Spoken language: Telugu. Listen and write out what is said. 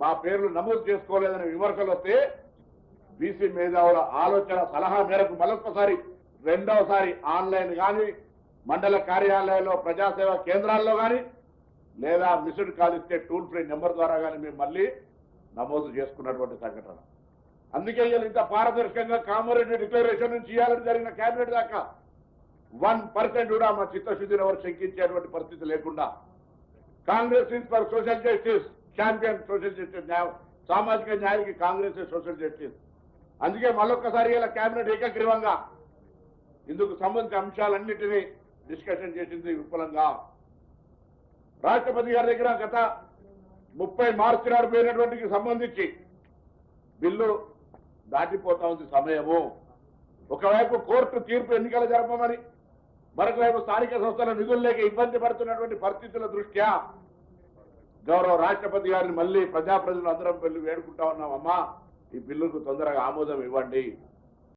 మా పేర్లు నమోదు చేసుకోలేదని విమర్శలు వస్తే బీసీ మేధావుల ఆలోచన సలహా మేరకు మరొకసారి రెండవసారి ఆన్లైన్ కానీ మండల కార్యాలయాల్లో ప్రజాసేవా కేంద్రాల్లో కానీ లేదా మిస్డ్ కాల్ ఇచ్చే టోల్ ఫ్రీ నెంబర్ ద్వారా కానీ మేము మళ్ళీ నమోదు చేసుకున్నటువంటి సంఘటన. అందుకే ఇంత పారదర్శకంగా కామారెడ్డి డిక్లరేషన్ నుంచి ఇవ్వాలని జరిగిన కేబినెట్ దాకా 1% కూడా మా చిత్తశుద్ధిని ఎవరు శంకించేటువంటి పరిస్థితి లేకుండా Congress is for social justice, champion social justice, సామాజిక న్యాయానికి కాంగ్రెస్ సోషల్ జస్టిస్. అందుకే మళ్ళొక్కసారి ఇలా కేబినెట్ ఏకగ్రీవంగా ఇందుకు సంబంధించిన అంశాలన్నింటినీ డిస్కషన్ చేసింది విపులంగా. రాష్ట్రపతి గారి దగ్గర గత 30 మార్చి నాడు పోయినటువంటికి సంబంధించి బిల్లు దాటిపోతా ఉంది సమయము. ఒకవైపు కోర్టు తీర్పు ఎన్నికలు జరపమని, మరొక వైపు స్థానిక సంస్థల నిధులు లేక ఇబ్బంది పడుతున్నటువంటి పరిస్థితుల దృష్ట్యా గౌరవ రాష్ట్రపతి గారిని మళ్ళీ ప్రజాప్రతినిధులు అందరం వెళ్ళి వేడుకుంటా ఉన్నామమ్మా, ఈ బిల్లుకు తొందరగా ఆమోదం ఇవ్వండి.